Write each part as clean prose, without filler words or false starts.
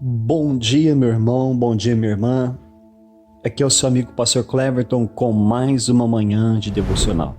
Bom dia, meu irmão, bom dia, minha irmã. Aqui é o seu amigo Pastor Cleverton com mais uma manhã de devocional.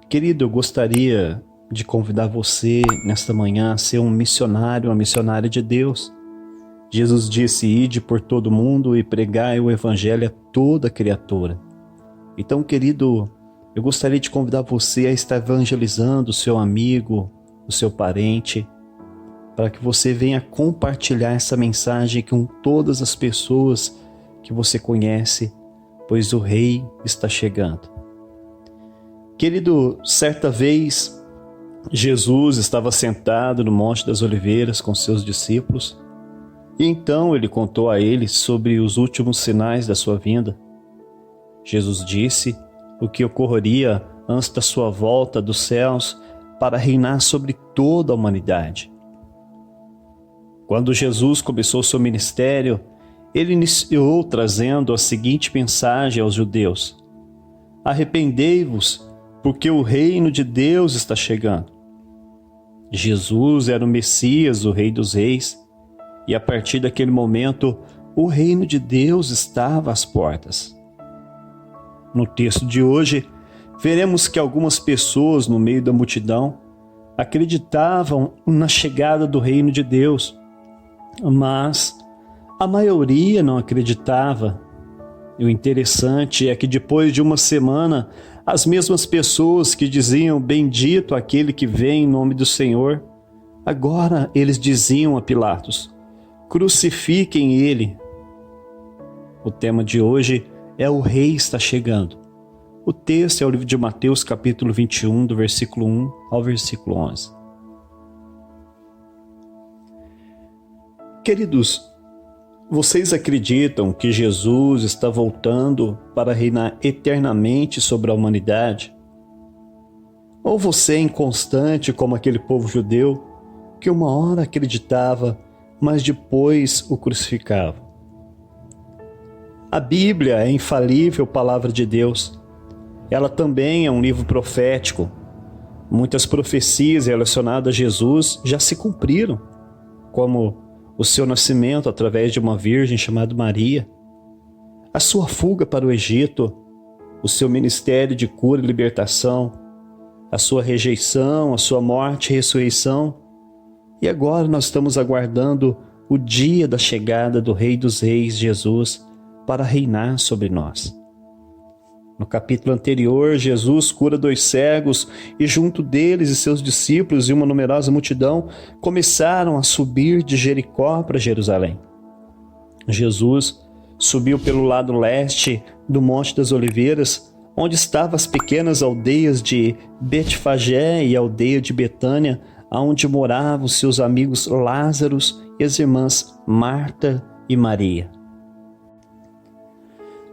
Querido, eu gostaria de convidar você nesta manhã a ser um missionário, uma missionária de Deus. Jesus disse: ide por todo o mundo e pregai o evangelho a toda criatura. Então, querido, eu gostaria de convidar você a estar evangelizando o seu amigo, o seu parente, para que você venha compartilhar essa mensagem com todas as pessoas que você conhece, pois o Rei está chegando. Querido, certa vez, Jesus estava sentado no Monte das Oliveiras com seus discípulos, e então ele contou a eles sobre os últimos sinais da sua vinda. Jesus disse o que ocorreria antes da sua volta dos céus para reinar sobre toda a humanidade. Quando Jesus começou seu ministério, ele iniciou trazendo a seguinte mensagem aos judeus: arrependei-vos, porque o reino de Deus está chegando. Jesus era o Messias, o Rei dos Reis, e a partir daquele momento, o reino de Deus estava às portas. No texto de hoje, veremos que algumas pessoas no meio da multidão acreditavam na chegada do reino de Deus, mas a maioria não acreditava. E o interessante é que depois de uma semana, as mesmas pessoas que diziam bendito aquele que vem em nome do Senhor, agora eles diziam a Pilatos: crucifiquem ele. O tema de hoje é o Rei está chegando. O texto é o livro de Mateus capítulo 21, do versículo 1 ao versículo 11. Queridos, vocês acreditam que Jesus está voltando para reinar eternamente sobre a humanidade? Ou você é inconstante como aquele povo judeu que uma hora acreditava, mas depois o crucificava? A Bíblia é a infalível palavra de Deus. Ela também é um livro profético. Muitas profecias relacionadas a Jesus já se cumpriram, como o seu nascimento através de uma virgem chamada Maria, a sua fuga para o Egito, o seu ministério de cura e libertação, a sua rejeição, a sua morte e ressurreição. E agora nós estamos aguardando o dia da chegada do Rei dos Reis, Jesus, para reinar sobre nós. No capítulo anterior, Jesus cura 2 cegos e junto deles e seus discípulos e uma numerosa multidão começaram a subir de Jericó para Jerusalém. Jesus subiu pelo lado leste do Monte das Oliveiras, onde estavam as pequenas aldeias de Betfagé e a aldeia de Betânia, onde moravam seus amigos Lázaro e as irmãs Marta e Maria.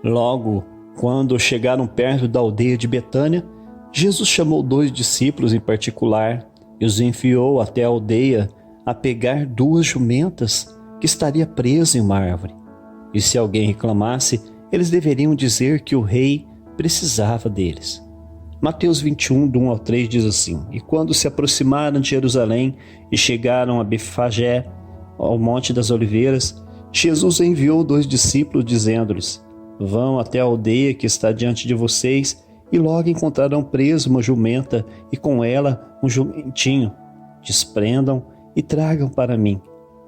Logo, quando chegaram perto da aldeia de Betânia, Jesus chamou 2 discípulos em particular e os enviou até a aldeia a pegar 2 jumentas que estariam presas em uma árvore. E se alguém reclamasse, eles deveriam dizer que o rei precisava deles. Mateus 21, do 1 ao 3 diz assim: e quando se aproximaram de Jerusalém e chegaram a Betfagé, ao Monte das Oliveiras, Jesus enviou 2 discípulos dizendo-lhes: vão até a aldeia que está diante de vocês e logo encontrarão presa uma jumenta e com ela um jumentinho. Desprendam e tragam para mim.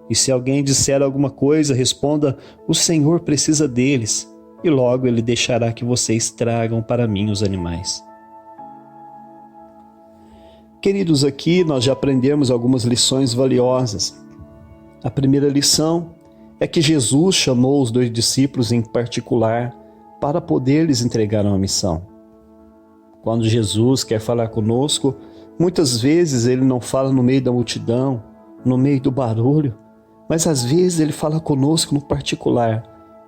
E se alguém disser alguma coisa, responda: o Senhor precisa deles, e logo ele deixará que vocês tragam para mim os animais. Queridos, aqui nós já aprendemos algumas lições valiosas. A primeira lição é que Jesus chamou os 2 discípulos em particular para poder lhes entregar uma missão. Quando Jesus quer falar conosco, muitas vezes ele não fala no meio da multidão, no meio do barulho, mas às vezes ele fala conosco no particular,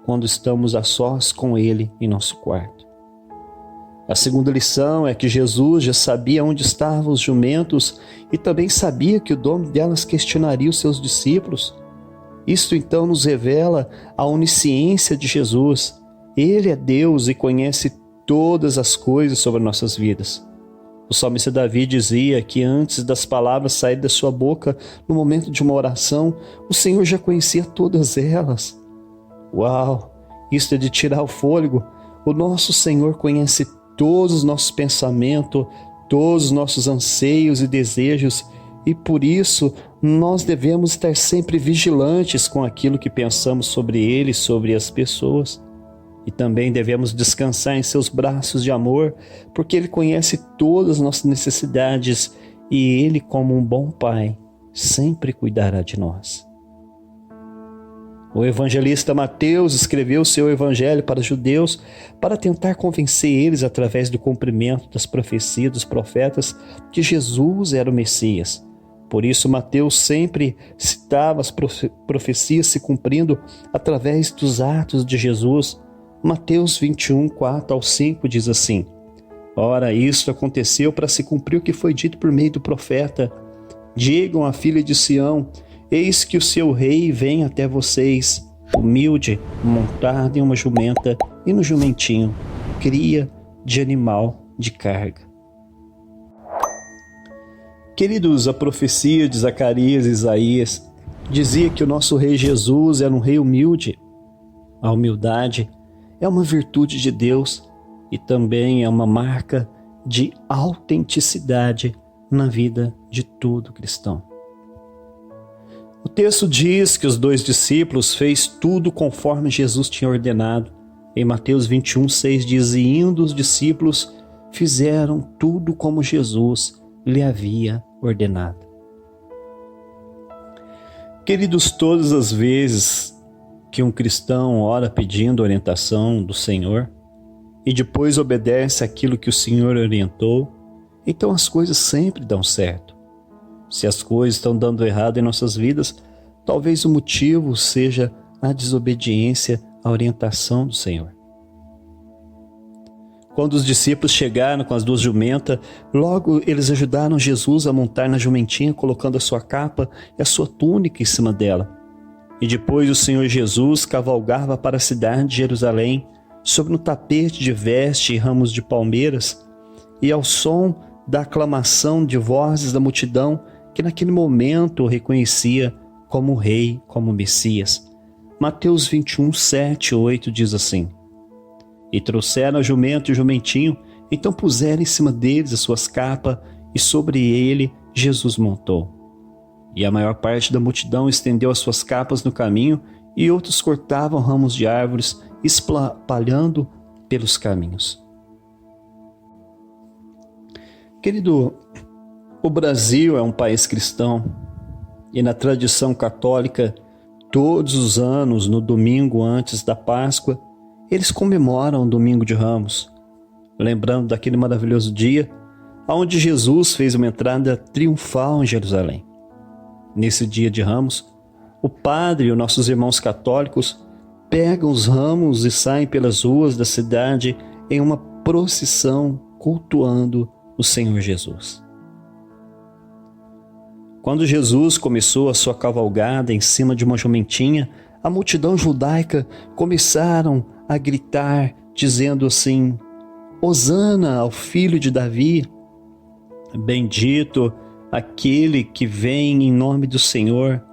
quando estamos a sós com ele em nosso quarto. A segunda lição é que Jesus já sabia onde estavam os jumentos e também sabia que o dono delas questionaria os seus discípulos. Isto então nos revela a onisciência de Jesus. Ele é Deus e conhece todas as coisas sobre nossas vidas. O salmista Davi dizia que antes das palavras saírem da sua boca, no momento de uma oração, o Senhor já conhecia todas elas. Uau! Isso é de tirar o fôlego. O nosso Senhor conhece todos os nossos pensamentos, todos os nossos anseios e desejos, e por isso nós devemos estar sempre vigilantes com aquilo que pensamos sobre Ele, sobre as pessoas. E também devemos descansar em seus braços de amor, porque Ele conhece todas as nossas necessidades e Ele, como um bom Pai, sempre cuidará de nós. O evangelista Mateus escreveu seu evangelho para os judeus para tentar convencer eles, através do cumprimento das profecias dos profetas, que Jesus era o Messias. Por isso, Mateus sempre citava as profecias se cumprindo através dos atos de Jesus. Mateus 21, 4-5 diz assim: Ora, isto aconteceu para se cumprir o que foi dito por meio do profeta. Digam à filha de Sião: eis que o seu rei vem até vocês, humilde, montado em uma jumenta e no jumentinho, cria de animal de carga. Queridos, a profecia de Zacarias e Isaías dizia que o nosso rei Jesus era um rei humilde. A humildade é uma virtude de Deus e também é uma marca de autenticidade na vida de todo cristão. O texto diz que os 2 discípulos fez tudo conforme Jesus tinha ordenado. Em Mateus 21, 6 diz: E indo os discípulos fizeram tudo como Jesus lhe havia ordenado. Queridos, todas as vezes que um cristão ora pedindo orientação do Senhor e depois obedece aquilo que o Senhor orientou, então as coisas sempre dão certo. Se as coisas estão dando errado em nossas vidas, talvez o motivo seja a desobediência à orientação do Senhor. Quando os discípulos chegaram com as 2 jumentas, logo eles ajudaram Jesus a montar na jumentinha, colocando a sua capa e a sua túnica em cima dela. E depois o Senhor Jesus cavalgava para a cidade de Jerusalém, sobre um tapete de veste e ramos de palmeiras, e ao som da aclamação de vozes da multidão, que naquele momento o reconhecia como rei, como Messias. Mateus 21, 7 e 8 diz assim: E trouxeram a jumento e o jumentinho, então puseram em cima deles as suas capas, e sobre ele Jesus montou. E a maior parte da multidão estendeu as suas capas no caminho, e outros cortavam ramos de árvores, espalhando pelos caminhos. Querido, o Brasil é um país cristão, e na tradição católica, todos os anos, no domingo antes da Páscoa, eles comemoram o Domingo de Ramos, lembrando daquele maravilhoso dia onde Jesus fez uma entrada triunfal em Jerusalém. Nesse dia de Ramos, o padre e os nossos irmãos católicos pegam os ramos e saem pelas ruas da cidade em uma procissão cultuando o Senhor Jesus. Quando Jesus começou a sua cavalgada em cima de uma jumentinha, a multidão judaica começaram a gritar, dizendo assim: Hosana ao filho de Davi, bendito aquele que vem em nome do Senhor,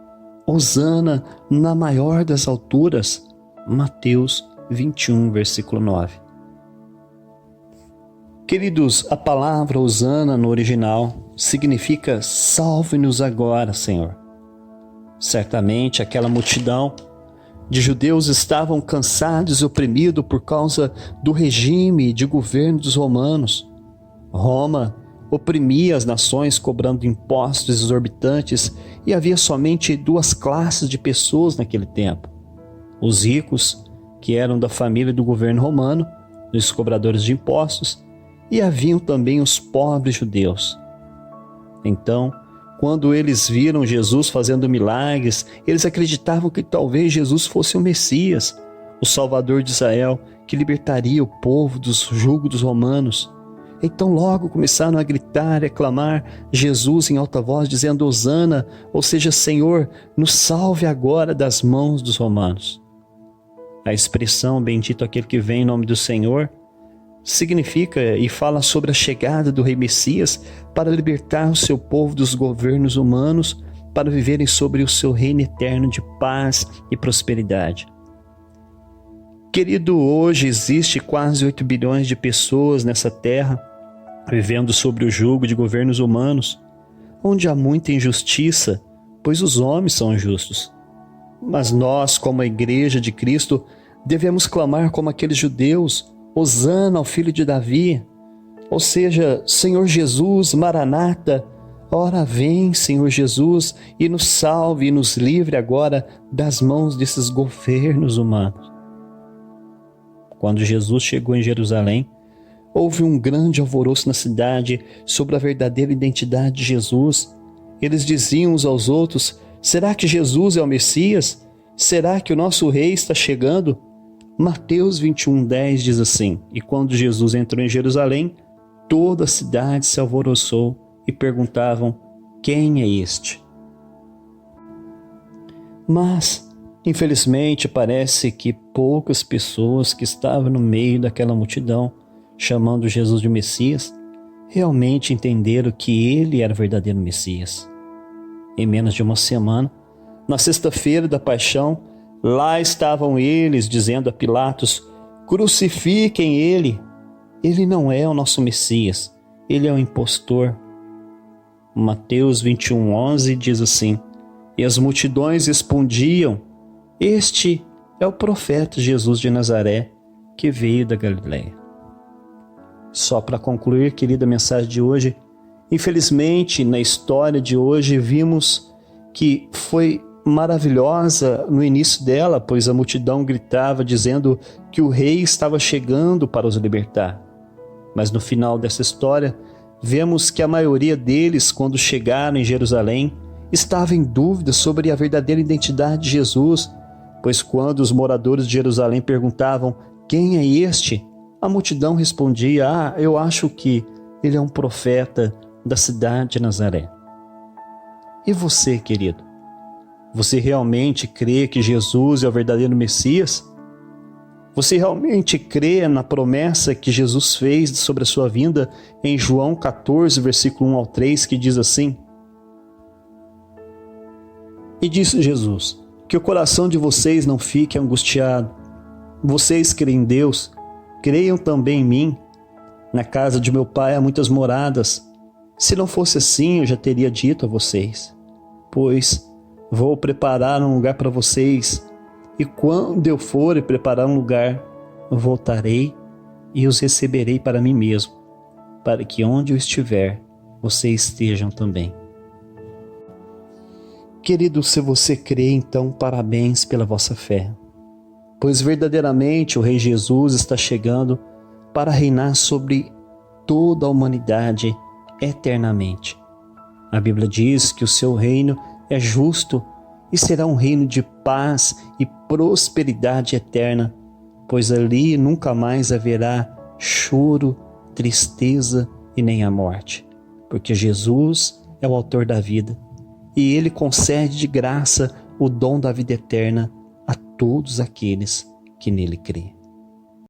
Hosana na maior das alturas. Mateus 21, versículo 9. Queridos, a palavra Hosana no original significa salve-nos agora, Senhor. Certamente aquela multidão de judeus estavam cansados e oprimidos por causa do regime de governo dos romanos. Roma oprimia as nações cobrando impostos exorbitantes e havia somente 2 classes de pessoas naquele tempo: os ricos, que eram da família do governo romano, os cobradores de impostos, e haviam também os pobres judeus. Então, quando eles viram Jesus fazendo milagres, eles acreditavam que talvez Jesus fosse o Messias, o Salvador de Israel, que libertaria o povo dos julgos dos romanos. Então logo começaram a gritar e a clamar Jesus em alta voz, dizendo Hosana, ou seja, Senhor, nos salve agora das mãos dos romanos. A expressão bendito aquele que vem em nome do Senhor significa e fala sobre a chegada do Rei Messias para libertar o seu povo dos governos humanos, para viverem sobre o seu reino eterno de paz e prosperidade. Querido, hoje existe quase 8 bilhões de pessoas nessa terra, vivendo sobre o jugo de governos humanos, onde há muita injustiça, pois os homens são injustos. Mas nós, como a Igreja de Cristo, devemos clamar como aqueles judeus: Hosana ao filho de Davi, ou seja, Senhor Jesus, Maranata, ora vem, Senhor Jesus, e nos salve e nos livre agora das mãos desses governos humanos. Quando Jesus chegou em Jerusalém, houve um grande alvoroço na cidade sobre a verdadeira identidade de Jesus. Eles diziam uns aos outros: será que Jesus é o Messias? Será que o nosso rei está chegando? Mateus 21:10 diz assim: e quando Jesus entrou em Jerusalém, toda a cidade se alvoroçou e perguntavam: quem é este? Mas, infelizmente, parece que poucas pessoas que estavam no meio daquela multidão, chamando Jesus de Messias, realmente entenderam que ele era o verdadeiro Messias. Em menos de uma semana, na sexta-feira da paixão, lá estavam eles dizendo a Pilatos: crucifiquem ele. Ele não é o nosso Messias, ele é um impostor. Mateus 21:11 diz assim: e as multidões respondiam: este é o profeta Jesus de Nazaré, que veio da Galileia. Só para concluir, querida, a mensagem de hoje, infelizmente, na história de hoje, vimos que foi maravilhosa no início dela, pois a multidão gritava dizendo que o rei estava chegando para os libertar. Mas no final dessa história, vemos que a maioria deles, quando chegaram em Jerusalém, estava em dúvida sobre a verdadeira identidade de Jesus, pois quando os moradores de Jerusalém perguntavam: quem é este? A multidão respondia: eu acho que ele é um profeta da cidade de Nazaré. E você, querido? Você realmente crê que Jesus é o verdadeiro Messias? Você realmente crê na promessa que Jesus fez sobre a sua vinda em João 14, versículo 1 ao 3, que diz assim: e disse Jesus: que o coração de vocês não fique angustiado. Vocês creem em Deus, creiam também em mim. Na casa de meu pai há muitas moradas. Se não fosse assim, eu já teria dito a vocês. Pois vou preparar um lugar para vocês, e quando eu for e preparar um lugar, voltarei e os receberei para mim mesmo, para que onde eu estiver, vocês estejam também. Querido, se você crê, então parabéns pela vossa fé, pois verdadeiramente o Rei Jesus está chegando para reinar sobre toda a humanidade eternamente. A Bíblia diz que o seu reino é justo e será um reino de paz e prosperidade eterna, pois ali nunca mais haverá choro, tristeza e nem a morte, porque Jesus é o autor da vida e ele concede de graça o dom da vida eterna a todos aqueles que nele crêem.